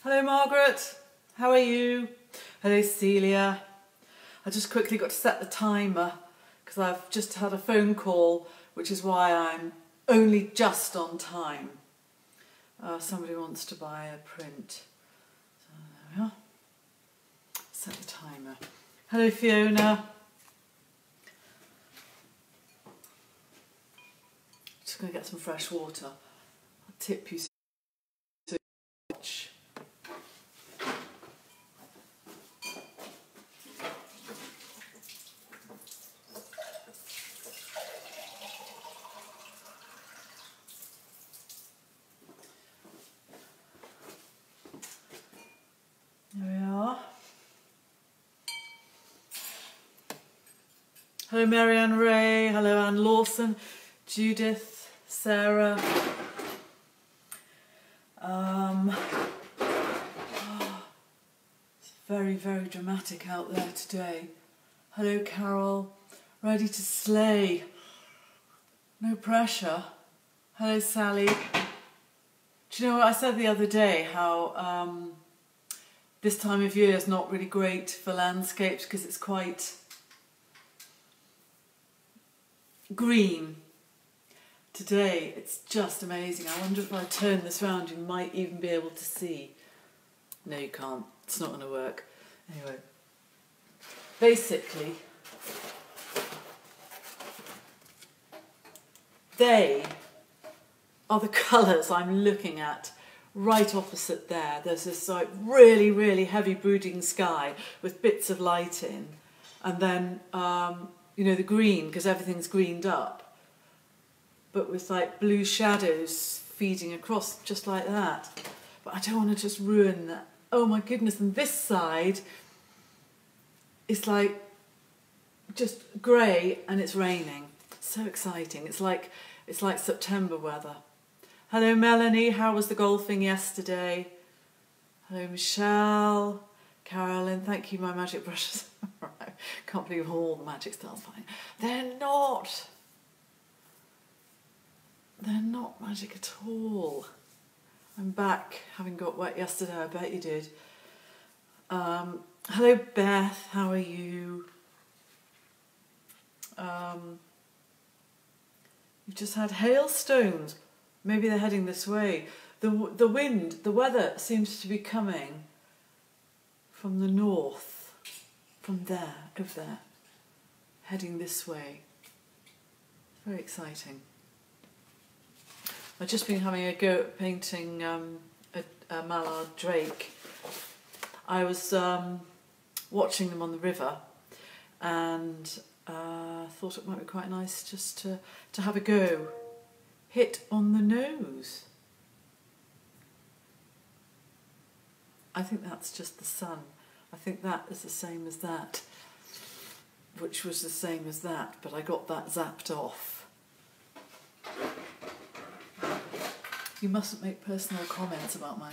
Hello Margaret, how are you? Hello Celia. I just quickly got to set the timer because I've just had a phone call, which is why I'm only just on time. Somebody wants to buy a print. So there we are. Set the timer. Hello Fiona. Just going to get some fresh water. I'll tip you so much. There we are. Hello Marianne Ray, hello Anne Lawson, Judith, Sarah. It's very, very dramatic out there today. Hello Carol, ready to slay. No pressure. Hello Sally. Do you know what I said the other day, how this time of year is not really great for landscapes because it's quite green. Today it's just amazing. I wonder if I turn this round you might even be able to see. No, you can't. It's not going to work. Anyway, basically they are the colours I'm looking at right opposite there. There's this like really, really heavy brooding sky with bits of light in, and then you know, the green, because everything's greened up, but with like blue shadows feeding across just like that. But I don't want to just ruin that. Oh my goodness, and this side is like just grey and it's raining. So exciting. It's like September weather. Hello Melanie, how was the golfing yesterday? Hello Michelle, Carolyn, thank you my magic brushes. Right. Can't believe all the magic stars fine. They're not magic at all. I'm back, having got wet yesterday, I bet you did. Hello Beth, how are you? You've just had hailstones. Maybe they're heading this way. The wind, the weather seems to be coming from the north, from there, over there, heading this way. Very exciting. I've just been having a go at painting a mallard drake. I was watching them on the river and thought it might be quite nice just to have a go. Hit on the nose. I think that's just the sun. I think that is the same as that, which was the same as that, but I got that zapped off. You mustn't make personal comments about my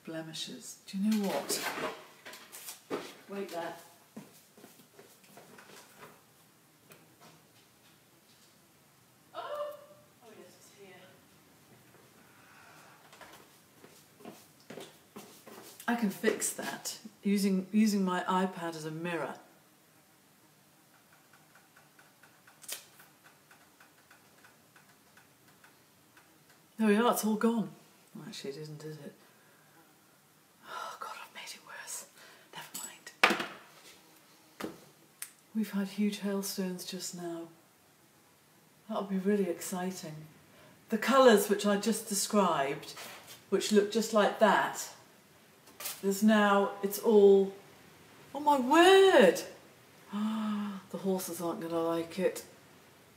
blemishes. Do you know what? Wait there. I can fix that using my iPad as a mirror. There we are, it's all gone. Well, actually it isn't, is it? Oh God, I've made it worse. Never mind. We've had huge hailstones just now. That'll be really exciting. The colours which I just described, which look just like that, there's now, it's all, oh my word! The horses aren't going to like it.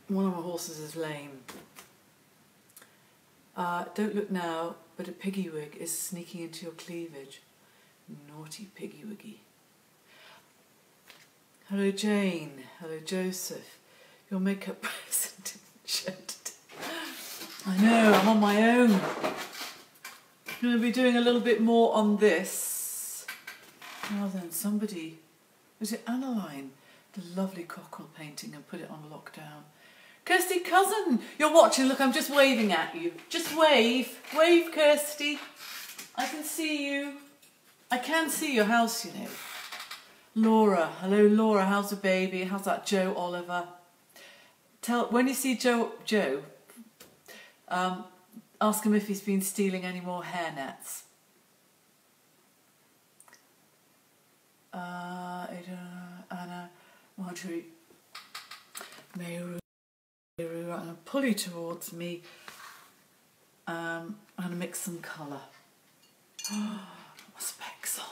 One of my horses is lame. Don't look now, but a piggy wig is sneaking into your cleavage. Naughty piggy wiggy. Hello Jane, hello Joseph. Your makeup person didn't show today. I know, I'm on my own. I'm going to be doing a little bit more on this. Now then, somebody, was it Annaline, the lovely cockerel painting, and put it on lockdown. Kirsty Cousin, you're watching. Look, I'm just waving at you. Just wave. Wave, Kirsty. I can see you. I can see your house, you know. Laura, hello Laura, how's the baby? How's that Joe Oliver? When you see Joe, ask him if he's been stealing any more hair nets. Anna, Marjorie, Meru, I'm going to pull you towards me. I'm going to mix some colour. My specs on.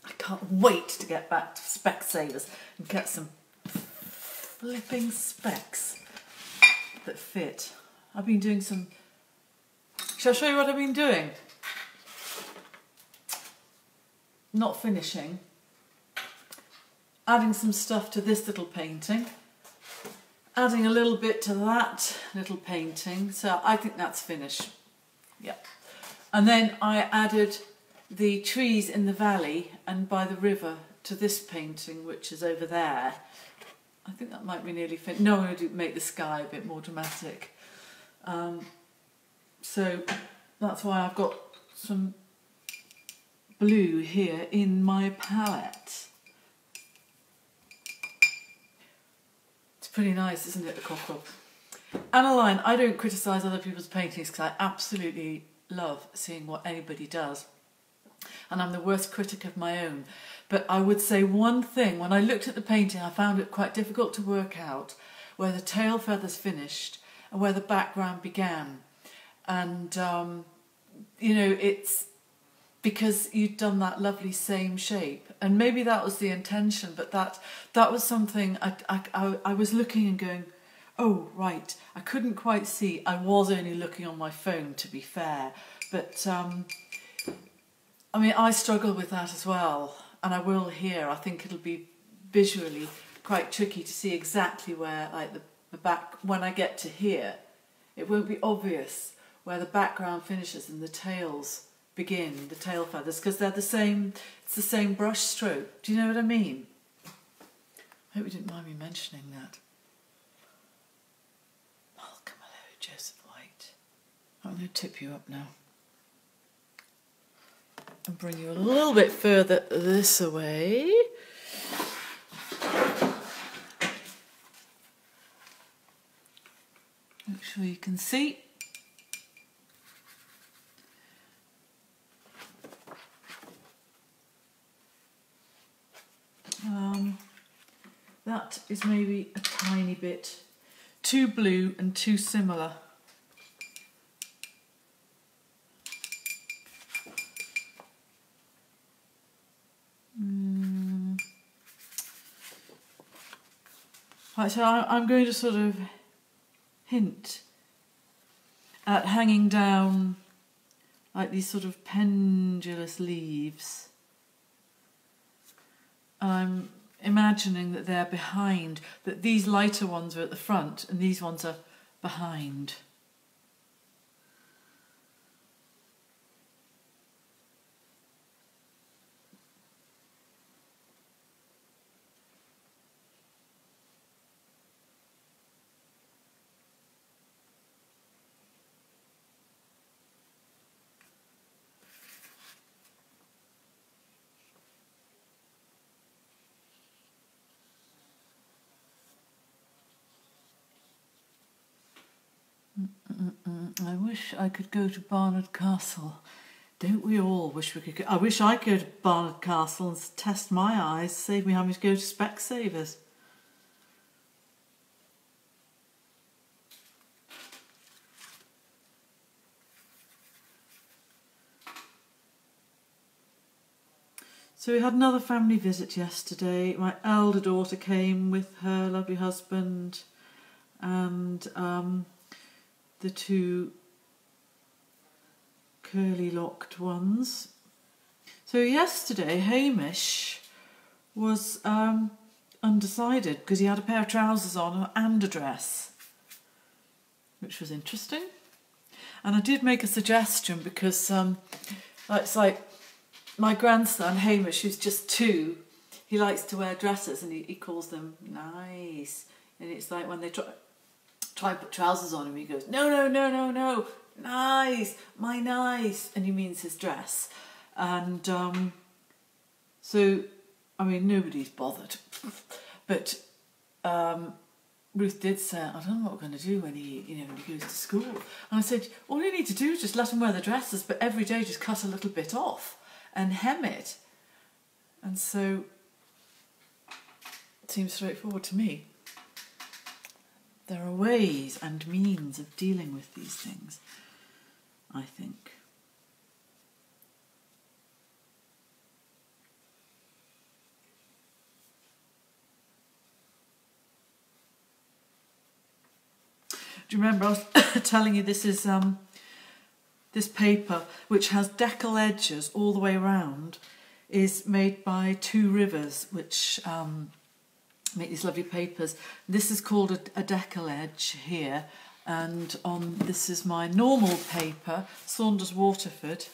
I can't wait to get back to Specsavers and get some flipping specs that fit. I've been doing some... Shall I show you what I've been doing? Not finishing. Adding some stuff to this little painting. Adding a little bit to that little painting. So I think that's finished. Yeah. And then I added the trees in the valley and by the river to this painting, which is over there. I think that might be nearly finished. No, I'm going to make the sky a bit more dramatic. So that's why I've got some blue here in my palette. It's pretty nice, isn't it, the cockerel? Annaline, I don't criticise other people's paintings because I absolutely love seeing what anybody does. And I'm the worst critic of my own. But I would say one thing, when I looked at the painting, I found it quite difficult to work out where the tail feathers finished and where the background began. And, you know, it's because you'd done that lovely same shape. And maybe that was the intention, but that was something I was looking and going, oh, right, I couldn't quite see. I was only looking on my phone, to be fair. But, I mean, I struggle with that as well. And I will here. I think it'll be visually quite tricky to see exactly where, like, the back, when I get to here, it won't be obvious where the background finishes and the tails begin, the tail feathers, because they're the same, it's the same brush stroke. Do you know what I mean? I hope you didn't mind me mentioning that. Welcome, hello, Joseph White. I'm going to tip you up now. And bring you a little bit further this way. Make sure you can see. That is maybe a tiny bit too blue and too similar. Right, so I'm going to sort of hint at hanging down like these sort of pendulous leaves. I'm imagining that they're behind, that these lighter ones are at the front and these ones are behind. I wish I could go to Barnard Castle. Don't we all wish we could go? I wish I could go to Barnard Castle and test my eyes, save me having to go to Specsavers. So we had another family visit yesterday. My elder daughter came with her lovely husband and the two curly locked ones. So yesterday Hamish was undecided because he had a pair of trousers on and a dress, which was interesting. And I did make a suggestion because it's like my grandson Hamish, who's just 2, he likes to wear dresses and he calls them nice. And it's like when they try and put trousers on him. He goes, no, no, no, no, no, nice, my nice. And he means his dress. And so, I mean, nobody's bothered. But Ruth did say, I don't know what we're going to do when he, when he goes to school. And I said, all you need to do is just let him wear the dresses, but every day just cut a little bit off and hem it. And so it seems straightforward to me. There are ways and means of dealing with these things, I think. Do you remember I was telling you this is this paper, which has decal edges all the way around, is made by Two Rivers, which make these lovely papers. This is called a decal edge here, and this is my normal paper, Saunders Waterford,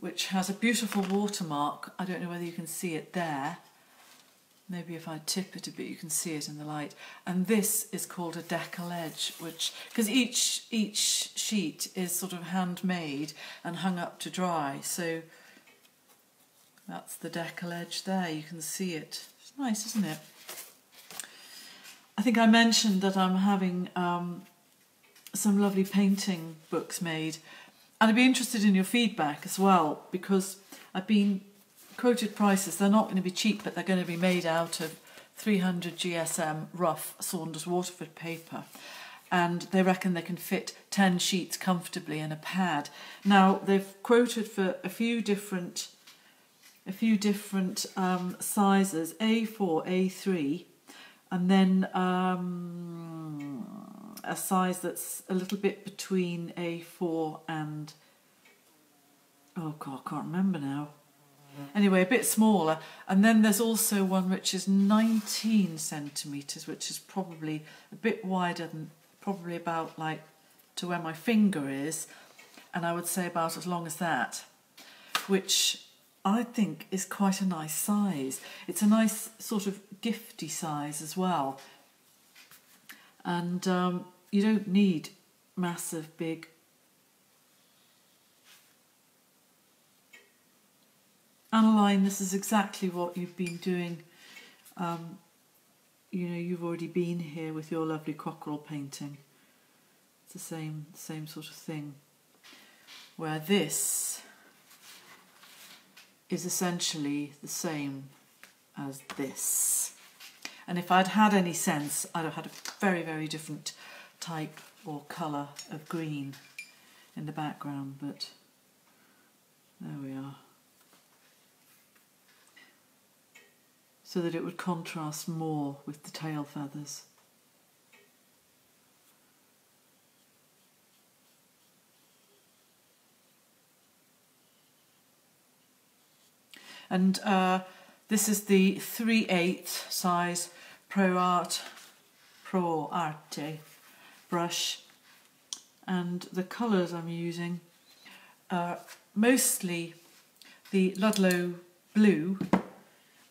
which has a beautiful watermark. I don't know whether you can see it there. Maybe if I tip it a bit you can see it in the light. And this is called a decal edge, which, because each sheet is sort of handmade and hung up to dry, so that's the decal edge there, you can see it. It's nice, isn't it? I think I mentioned that I'm having some lovely painting books made, and I'd be interested in your feedback as well, because I've been quoted prices. They're not going to be cheap, but they're going to be made out of 300 GSM rough Saunders Waterford paper, and they reckon they can fit 10 sheets comfortably in a pad. Now they've quoted for a few different sizes, A4, A3, and then a size that's a little bit between A4 and, oh God, I can't remember now. Anyway, a bit smaller. And then there's also one which is 19 centimetres, which is probably a bit wider than, probably about like to where my finger is, and I would say about as long as that, which I think is quite a nice size. It's a nice sort of gifty size as well. And you don't need massive big Annaline, this is exactly what you've been doing. You've already been here with your lovely cockerel painting. It's the same sort of thing, where this is essentially the same as this. And if I'd had any sense, I'd have had a very, very different type or colour of green in the background, but there we are. So that it would contrast more with the tail feathers. And this is the 3/8 size Pro Arte brush, and the colours I'm using are mostly the Ludlow blue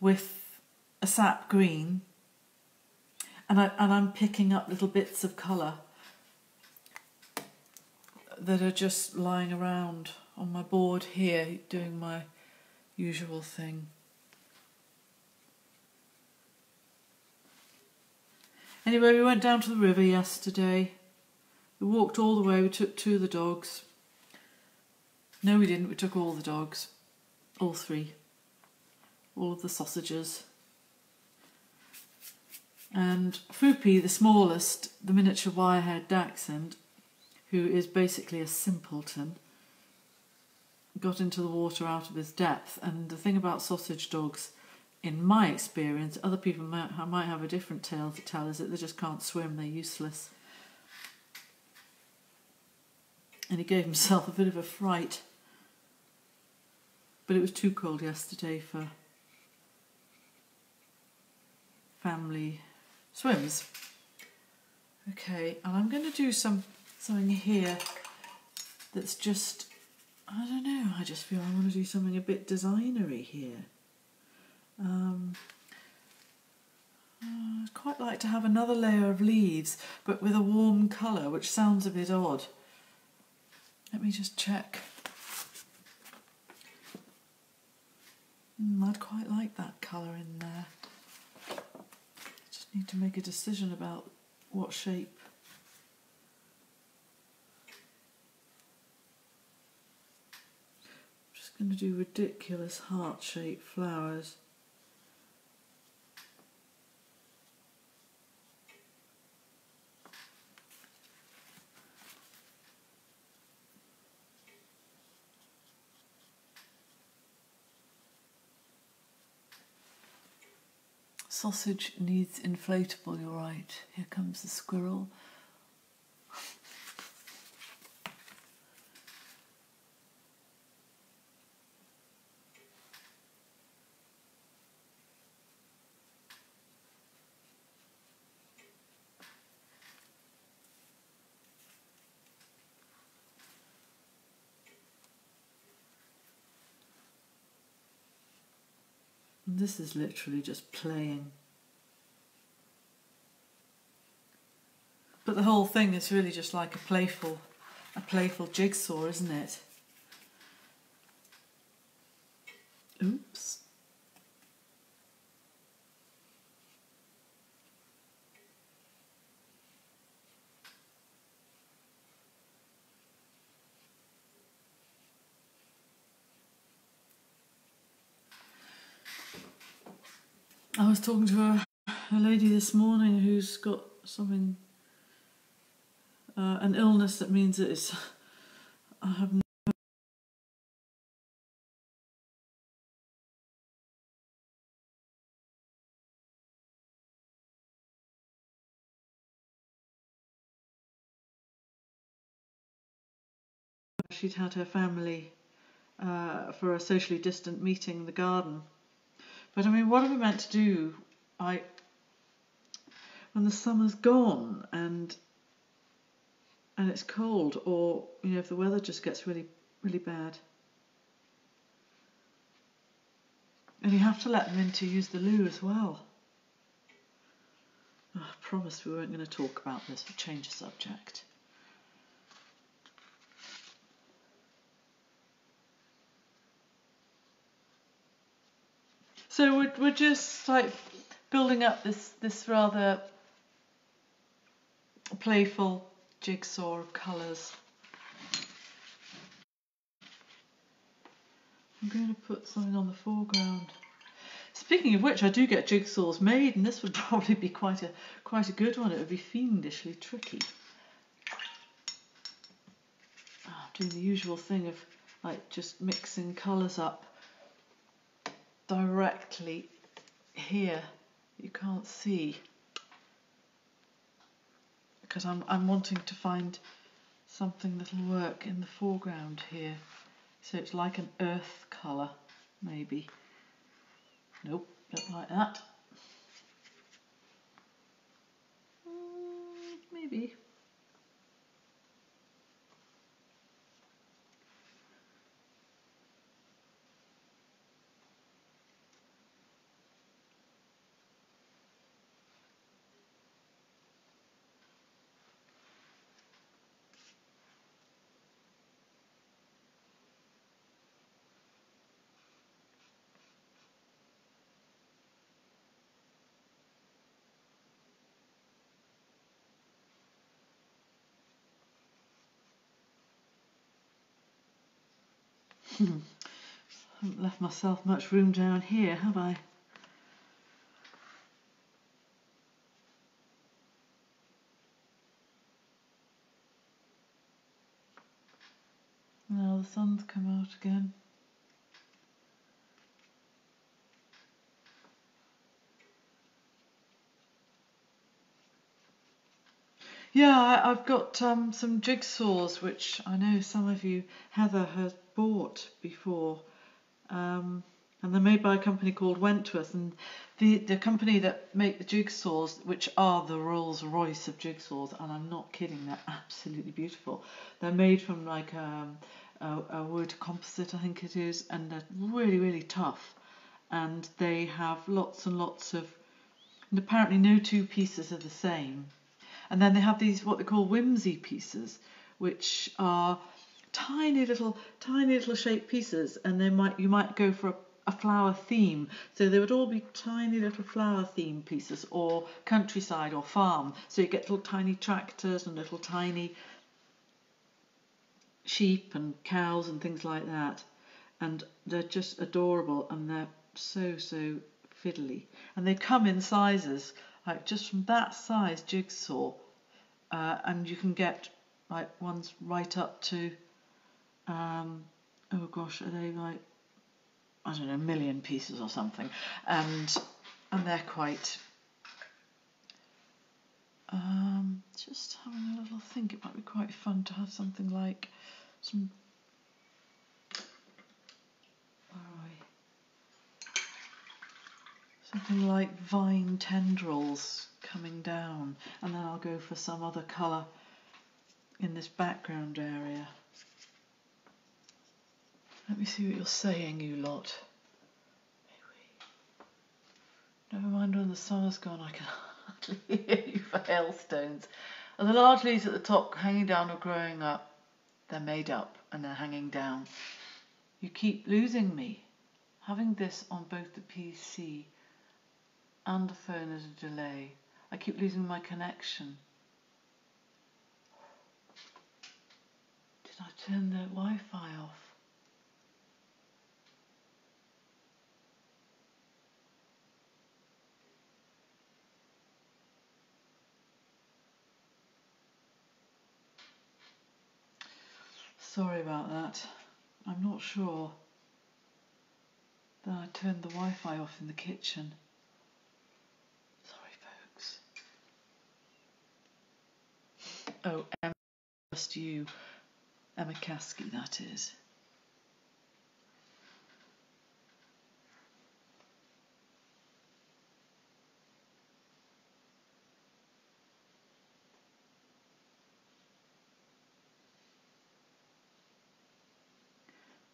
with a sap green, and I'm picking up little bits of colour that are just lying around on my board here, doing my usual thing. Anyway, we went down to the river yesterday. We walked all the way. We took 2 of the dogs. No, we didn't. We took all the dogs. All 3. All of the sausages. And Foopy, the smallest, the miniature wire-haired dachshund, who is basically a simpleton, got into the water out of his depth. And the thing about sausage dogs, in my experience, other people might have a different tale to tell, is that they just can't swim, they're useless. And he gave himself a bit of a fright. But it was too cold yesterday for family swims. Okay, and I'm going to do something here that's just, I don't know, I just feel I want to do something a bit designery here. I'd quite like to have another layer of leaves, but with a warm colour, which sounds a bit odd. Let me just check. I'd quite like that colour in there. Just need to make a decision about what shape. I'm just going to do ridiculous heart-shaped flowers. Sausage needs inflatable, you're right. Here comes the squirrel. And this is literally just playing. But the whole thing is really just like a playful jigsaw, isn't it? Oops. I was talking to a lady this morning who's got something, an illness that means that it's, I have no. She'd had her family for a socially distant meeting in the garden. But I mean, what are we meant to do? When the summer's gone and it's cold, or if the weather just gets really, really bad, and you have to let them in to use the loo as well. Oh, I promised we weren't going to talk about this. We'll change the subject. So we're just like building up this rather playful jigsaw of colours. I'm going to put something on the foreground. Speaking of which, I do get jigsaws made, and this would probably be quite a good one. It would be fiendishly tricky. Doing the usual thing of like just mixing colours up directly here. You can't see because I'm wanting to find something that'll work in the foreground here. So it's like an earth colour, maybe. Nope, don't like that. Maybe. Haven't left myself much room down here, have I? Now the sun's come out again. Yeah, I've got some jigsaws which I know some of you, Heather, has bought before. And they're made by a company called Wentworth, and the company that make the jigsaws, which are the Rolls Royce of jigsaws, and I'm not kidding, they're absolutely beautiful. They're made from like a wood composite, I think it is, and they're really, really tough. And they have lots and lots of And apparently no two pieces are the same. And then they have these, what they call whimsy pieces, which are tiny little shaped pieces, and you might go for a flower theme. So they would all be tiny little flower theme pieces, or countryside or farm. So you get little tiny tractors and little tiny sheep and cows and things like that. And they're just adorable, and they're so fiddly. And they come in sizes, like just from that size jigsaw, and you can get like ones right up to, oh gosh, are they like, I don't know, 1 million pieces or something, and they're quite. Just having a little think, it might be quite fun to have something like some. Where are we? Something like vine tendrils coming down, and then I'll go for some other colour in this background area. Let me see what you're saying, you lot. Never mind when the summer's gone, I can hardly hear you for hailstones. And the large leaves at the top hanging down or growing up, they're made up and they're hanging down. You keep losing me. Having this on both the PC and the phone as a delay, I keep losing my connection. Did I turn the Wi-Fi off? Sorry about that. I'm not sure. Then I turned the Wi-Fi off in the kitchen. Sorry, folks. Oh, Emma, just you. Emma Caskey, that is.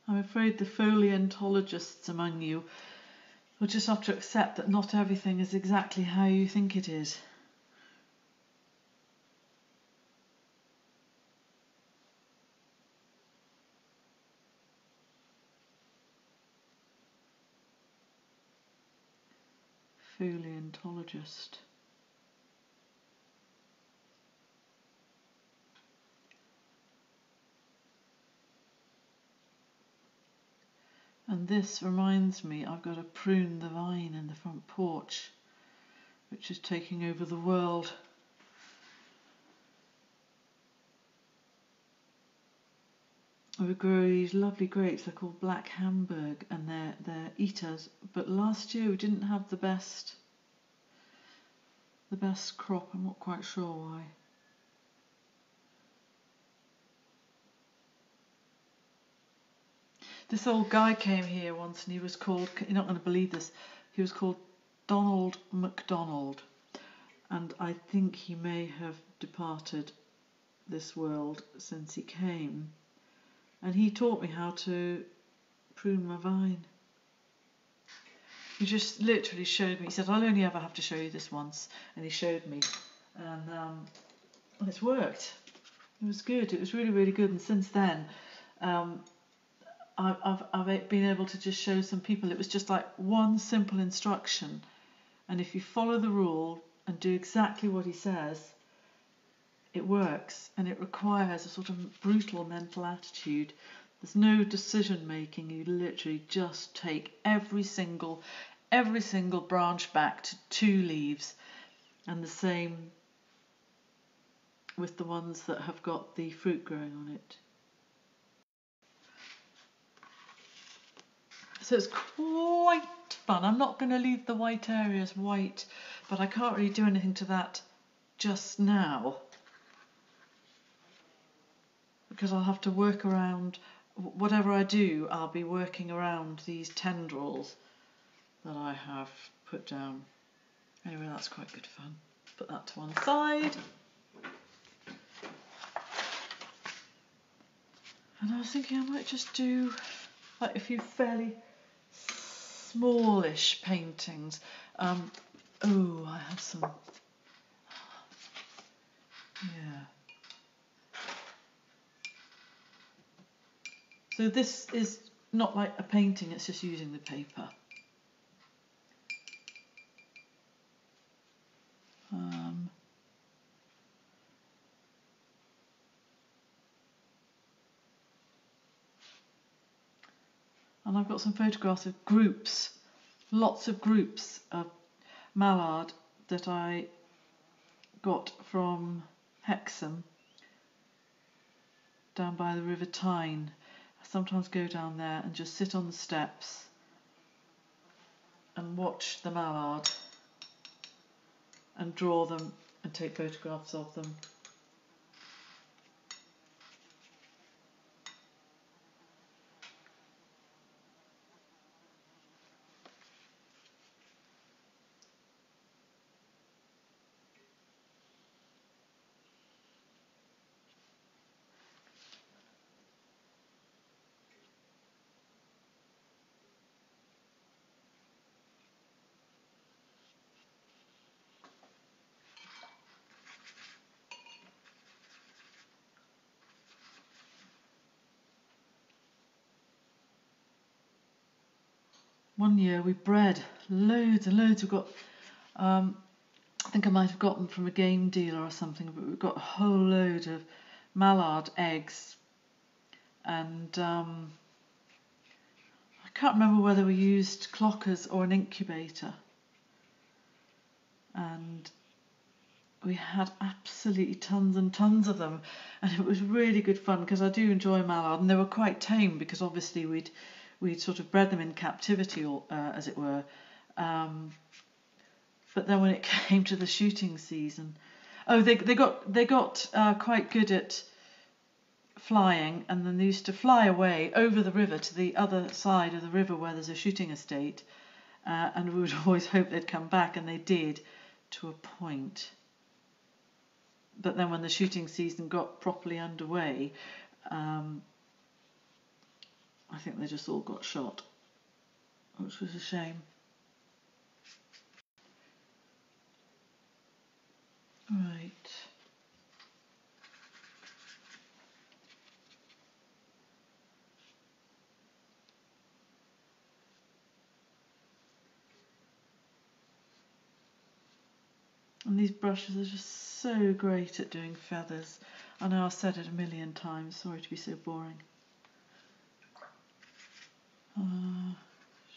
I'm afraid the paleontologists among you will just have to accept that not everything is exactly how you think it is. Paleontologist. And this reminds me, I've got to prune the vine in the front porch, which is taking over the world. We grow these lovely grapes, they're called Black Hamburg, and they're eaters. But last year we didn't have the best crop. I'm not quite sure why. This old guy came here once, and he was called, you're not going to believe this, he was called Donald MacDonald, and I think he may have departed this world since he came, and he taught me how to prune my vine. He just literally showed me. He said, I'll only ever have to show you this once, and he showed me, and it's worked. It was good. It was really, really good. And since then, I've been able to just show some people. It was just like one simple instruction, and if you follow the rule and do exactly what he says, it works. And it requires a sort of brutal mental attitude. There's no decision making. You literally just take every single branch back to 2 leaves, and the same with the ones that have got the fruit growing on it. So it's quite fun. I'm not going to leave the white areas white, but I can't really do anything to that just now, because I'll have to work around, whatever I do, I'll be working around these tendrils that I have put down. Anyway, that's quite good fun. Put that to one side. And I was thinking I might just do like a few fairly smallish paintings. Oh, I have some. Yeah. So this is not like a painting, it's just using the paper. And I've got some photographs of groups, lots of groups of mallard that I got from Hexham down by the River Tyne. I sometimes go down there and just sit on the steps and watch the mallard and draw them and take photographs of them. One year we bred loads and loads. We've got, I think I might have got them from a game dealer or something, but we've got a whole load of mallard eggs. And I can't remember whether we used clockers or an incubator. And we had absolutely tons and tons of them. And it was really good fun because I do enjoy mallard. And they were quite tame because obviously we'd sort of bred them in captivity, or as it were. But then when it came to the shooting season, they got quite good at flying, and then they used to fly away over the river to the other side of the river where there's a shooting estate, and we would always hope they'd come back, and they did to a point. But then when the shooting season got properly underway, I think they just all got shot, which was a shame. Right. And these brushes are just so great at doing feathers. I know I've said it a million times, sorry to be so boring.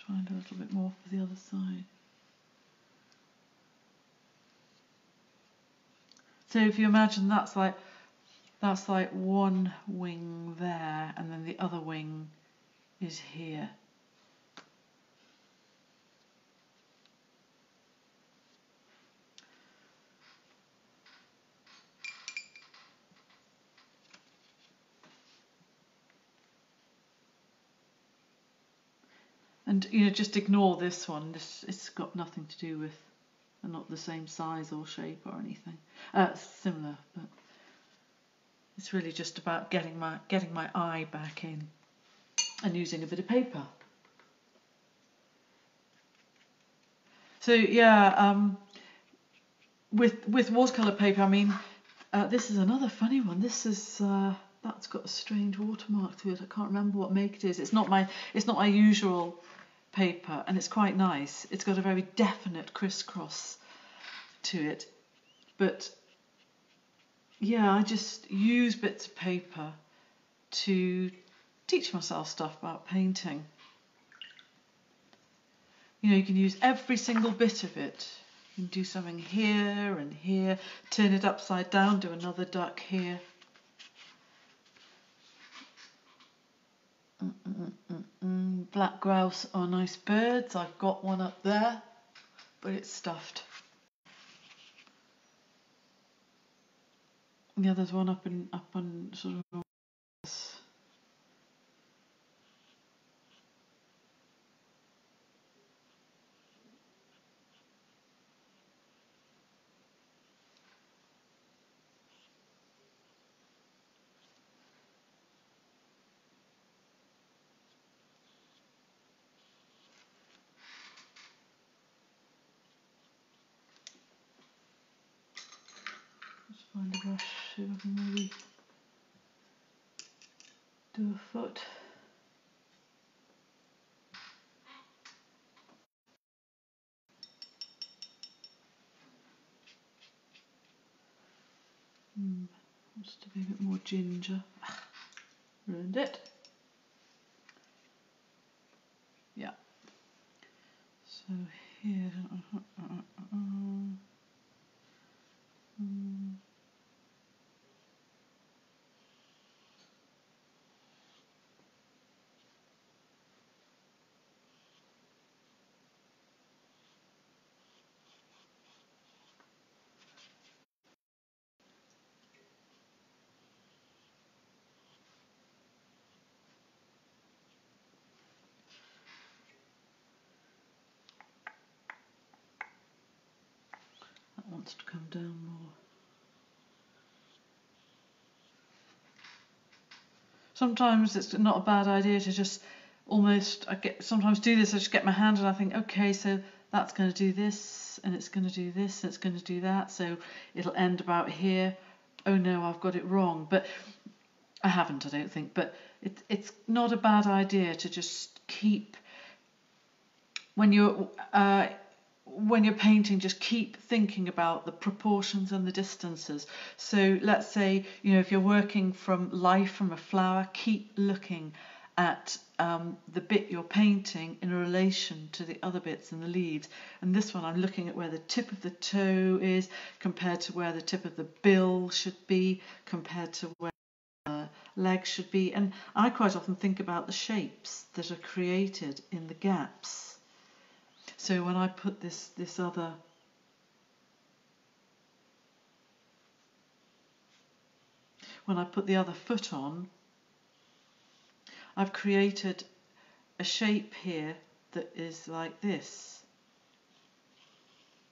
Try and do a little bit more for the other side. So if you imagine that's like one wing there, and then the other wing is here. And just ignore this one. It's got nothing to do with, they're not the same size or shape or anything. Similar, but it's really just about getting my eye back in and using a bit of paper. So yeah, with watercolour paper, I mean, this is another funny one. This is that's got a strange watermark to it. I can't remember what make it is. It's not my usual paper, and it's quite nice. It's got a very definite crisscross to it, but yeah, I just use bits of paper to teach myself stuff about painting. You can use every single bit of it. You can do something here and here, turn it upside down, do another duck here. Black grouse are nice birds. I've got one up there, but it's stuffed. Yeah, there's one up on sort of. Find a brush, see if I can maybe do a foot. Wants to be a bit more ginger. Ruined it. Yeah. So here. That wants to come down more. Sometimes it's not a bad idea to just almost, sometimes do this, I just get my hand and I think, okay, so that's going to do this, and it's going to do this, and it's going to do that, so it'll end about here. Oh no, I've got it wrong. But I haven't, I don't think. But it's not a bad idea to just keep, when you're painting, just keep thinking about the proportions and the distances. So let's say, if you're working from life, from a flower, keep looking at the bit you're painting in relation to the other bits in the leaves. And this one, I'm looking at where the tip of the toe is compared to where the tip of the bill should be, compared to where the leg should be. And I quite often think about the shapes that are created in the gaps. So when I put this other, when I put the other foot on, I've created a shape here that is like this.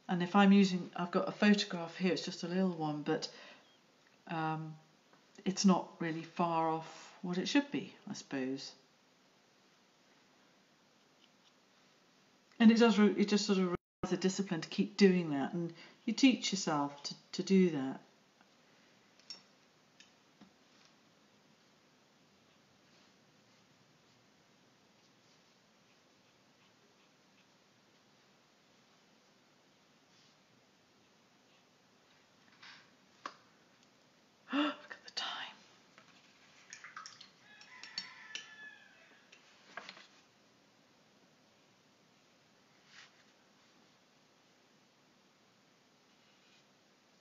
And if I'm using, I've got a photograph here, it's just a little one, but it's not really far off what it should be, I suppose. And it just sort of requires a discipline to keep doing that, and you teach yourself to do that. Look at the time.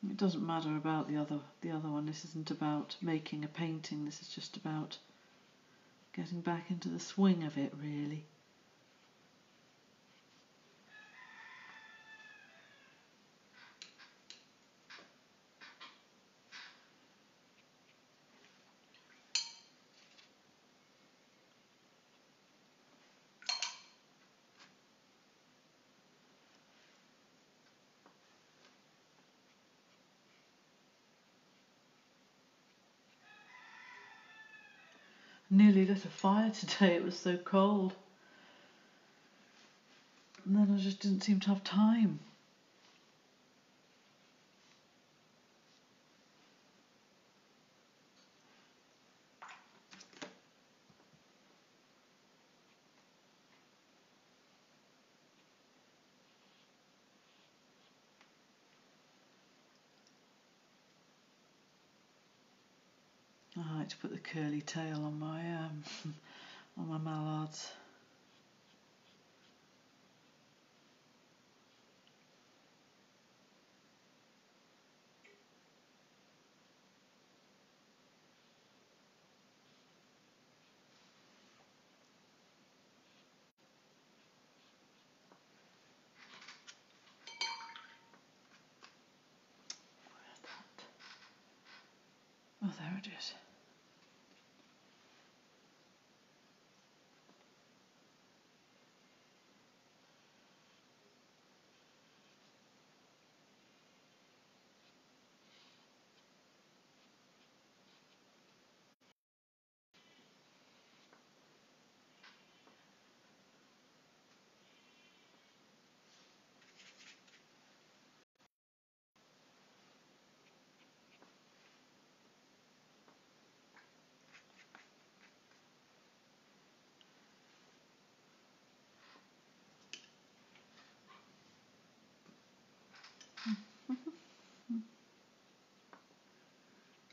It doesn't matter about the other one. This isn't about making a painting. This is just about getting back into the swing of it, really. Nearly lit a fire today, it was so cold. And then I just didn't seem to have time. I like to put the curly tail on my on my mallards. Oh, there it is.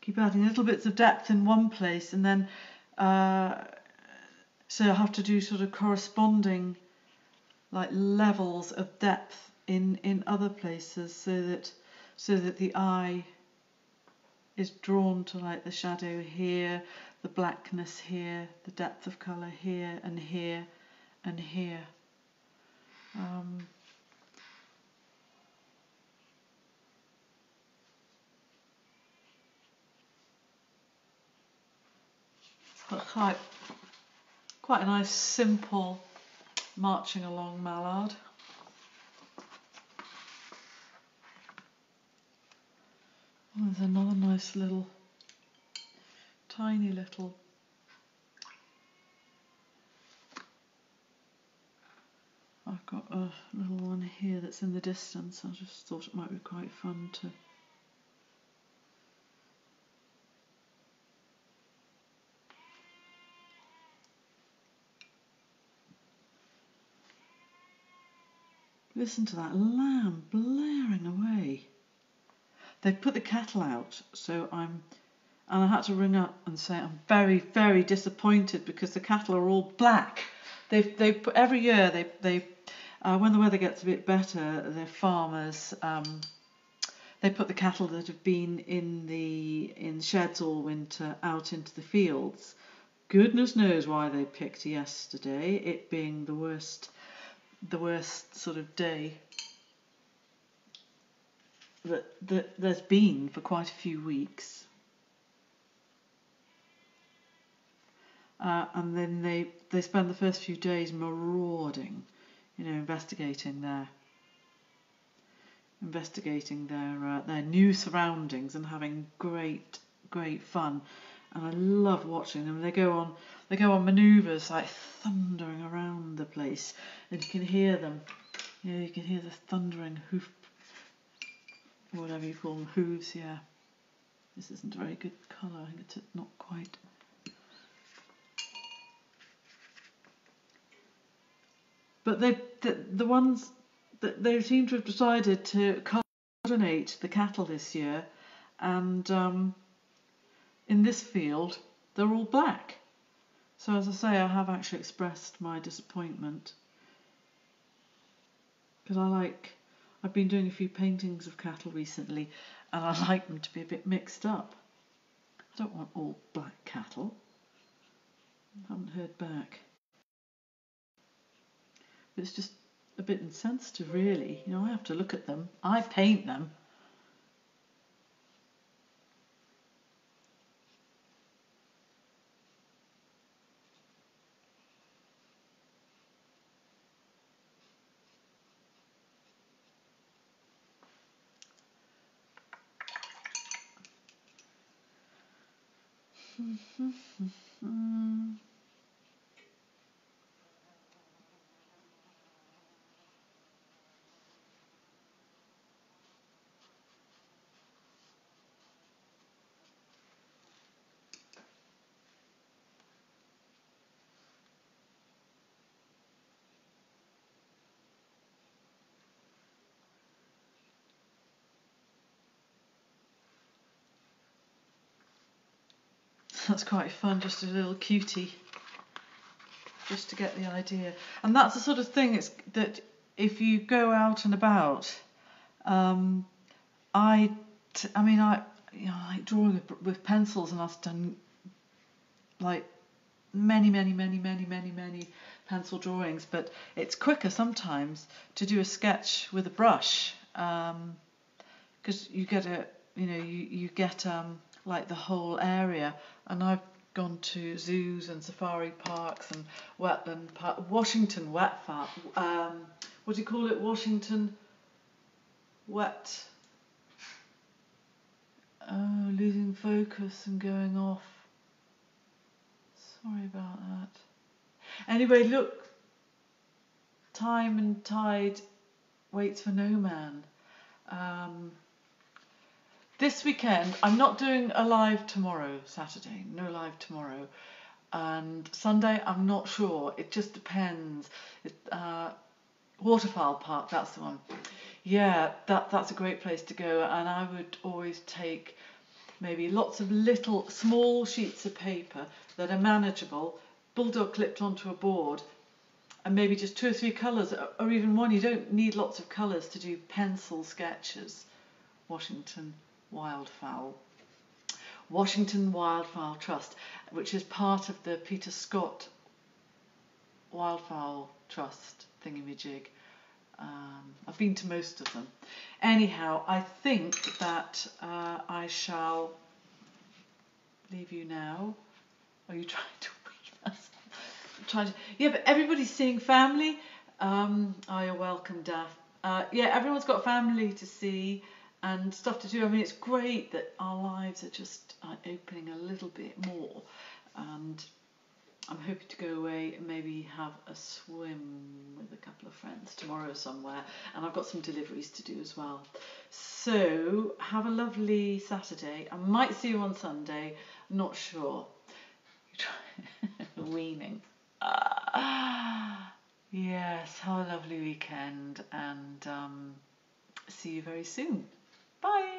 keep adding little bits of depth in one place, and then so I have to do sort of corresponding like levels of depth in other places, so that the eye is drawn to like the shadow here, the blackness here, the depth of colour here and here and here. But quite a nice simple marching along mallard. Oh, there's another nice little, tiny little I've got a little one here that's in the distance. I just thought it might be quite fun to listen to that lamb blaring away. They've put the kettle out, and I had to ring up and say I'm very, very disappointed because the cattle are all black. They put every year they when the weather gets a bit better, the farmers they put the cattle that have been in sheds all winter out into the fields. Goodness knows why they picked yesterday, it being the worst sort of day that there's been for quite a few weeks. And then they spend the first few days marauding, investigating their new surroundings and having great fun. And I love watching them. They go on manoeuvres like thundering around the place, and you can hear them. You can hear the thundering hoof, whatever you call them, hooves. Yeah, this isn't a very good colour. I think it's not quite. But the ones that they seem to have decided to coordinate the cattle this year, and in this field they're all black. So as I say, I have actually expressed my disappointment because I've been doing a few paintings of cattle recently, and I like them to be a bit mixed up. I don't want all black cattle. I haven't heard back. But it's just a bit insensitive, really. I have to look at them. I paint them. That's quite fun, just a little cutie, just to get the idea. And that's the sort of thing that if you go out and about, I like drawing with pencils, and I've done like many pencil drawings, but it's quicker sometimes to do a sketch with a brush, because you get you get like the whole area. And I've gone to zoos and safari parks and wetland park, Washington wet farm. What do you call it? Washington wet. Oh, losing focus and going off. Sorry about that. Anyway, look. Time and tide waits for no man. This weekend, I'm not doing a live tomorrow, Saturday, no live tomorrow. And Sunday, I'm not sure, it just depends. Waterfowl Park, that's the one. Yeah, that's a great place to go, and I would always take maybe lots of little small sheets of paper that are manageable, bulldog clipped onto a board, and maybe just 2 or 3 colours, or even one. You don't need lots of colours to do pencil sketches. Washington Wildfowl. Washington Wildfowl Trust, which is part of the Peter Scott Wildfowl Trust thingamajig. I've been to most of them. Anyhow, I think that I shall leave you now. Are you trying to wake us up? Yeah, but everybody's seeing family. Oh, you're welcome, Daff. Yeah, everyone's got family to see and stuff to do. I mean, it's great that our lives are just opening a little bit more. And I'm hoping to go away and maybe have a swim with a couple of friends tomorrow somewhere. And I've got some deliveries to do as well. So have a lovely Saturday. I might see you on Sunday. I'm not sure. Weaning. Yes, have a lovely weekend and see you very soon. Bye.